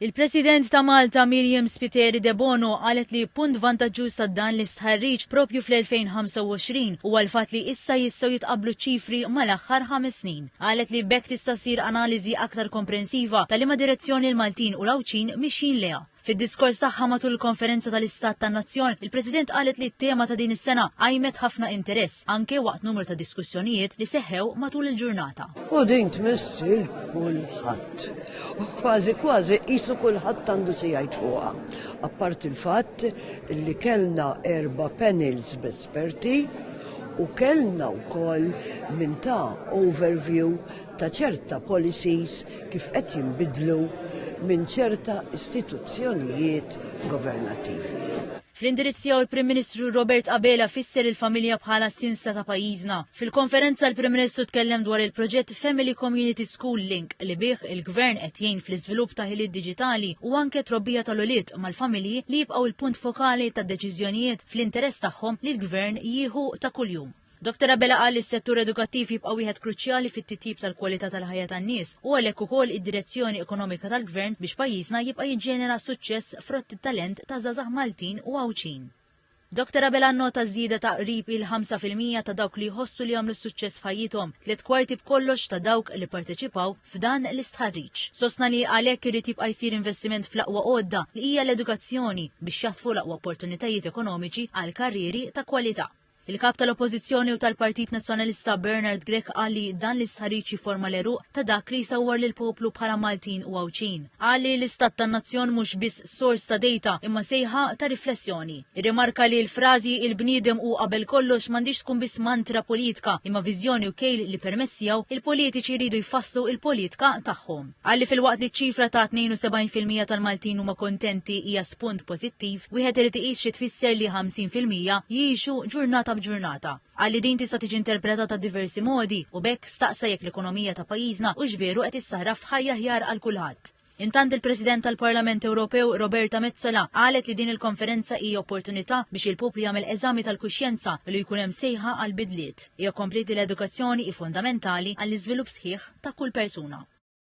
Il-President ta' Malta Miriam Spiteri de Bono qalet li punt vantaġġuż ta' dan l-istħarriġ propju fl-2025 u għal-fatt li issa jistgħu jitqablu ċifri mal-aħħar 5 snin. Qalet li bekk tista' ssir analiżi aktar komprensiva ta' liema direzzjoni l-Maltin u l-Awċin mixjin leha. Fid-diskors tagħha matul il-konferenza tal-Istat tan-Nazzjon, il-President qalet li t-tema ta' din is-sena għajmet ħafna interess anke waqt numru ta' diskussjonijiet li seħħew matul il-ġurnata. U din tmissil kulħadd. U kważi qisu kulħadd għandu xi jgħid fuqha. Apparti il-fatt li kellna 4 panels b'esperti u kellna wkoll minn ta' overview ta' ċerta policies kif qed jinbidlu minn ċerta istituzzjonijiet governattivi. Fl-indirizz tiegħu il-Prim Ministru Robert Abela fisser il-familja bħala sinsla ta' pajjiżna. Fil-konferenza l-Prim Ministru tkellem dwar il-proġett Family Community School Link li bih il-Gvern qed jgħin fl-iżvilupp ta' ħiliet diġitali u anke trobbija tal-ulied mal-familji li jibqgħu il-punt fokali tad-deċiżjonijiet fl-interess tagħhom li l-Gvern jieħu ta' kuljum. Dr. Abela qal li s-settur edukattiv jibqa' wieħed kruċjali fit-titjib tal-kwalità tal-ħajja tan-nies u għalhekk ukoll id-direzzjoni ekonomika tal-Gvern biex pajjiżna jibqa' jiġġenera suċċess frott it-talent ta' żgħażagħ Maltin u Awċin. Dr. Abela nnota żieda ta' qrib il-5% ta' dawk li jħossu li jagħmlu suċċess f'ħajjithom, 3/4 b'kollox ta' dawk li parteċipaw f'dan l-istħarriġ. Sostna li għalhekk irid jibqa' jsir investiment fl-aqwa għodda li hija l-edukazzjoni biex jaħtfu l-aqwa opportunitajiet ekonomiċi għal karrieri ta' kwalità. Il-kap tal-Oppożizzjoni u tal-Partit Nazzjonalista Bernard Grech qal li dan l-istħarriġ jiforma l-eruq ta' dak li jsawwar lil poplu bħala Maltin u Awċin. Qal li l-istat tan-nazzjon mhux biss sors ta' dejta imma sejħa ta' riflessjoni. Irrimarka li l-frażi il-bniedem u qabel kollox m'għandix tkun biss mantra politika imma viżjoni u kejl li permessjaw il-politiċi jridu jfasslu il-politika tagħhom. Qal li fil-waqt li ċifra ta' 72% tal-Maltin huma kontenti hija spunt pożittiv, wieħed irid iqis xi tfisser li 50% jgħixu ġurnata b'ġurnata. Għalli din tista' tiġi interpretata b'diversi modi u bekk staqsa jekk l-ekonomija ta' pajjiżna u x'veru qed issarraf ħajja ħjar għal kulħadd. Intant il-President tal-Parlament Ewropew Roberta Metsola qalet li din il-konferenza hija opportunità biex il-poplu jagħmel eżami tal-kuxjenza li jkun hemm sejħa għal bidliet. Hija komplet li l-edukazzjoni hi fundamentali għall-iżvilupp sħiħ ta' kull persuna.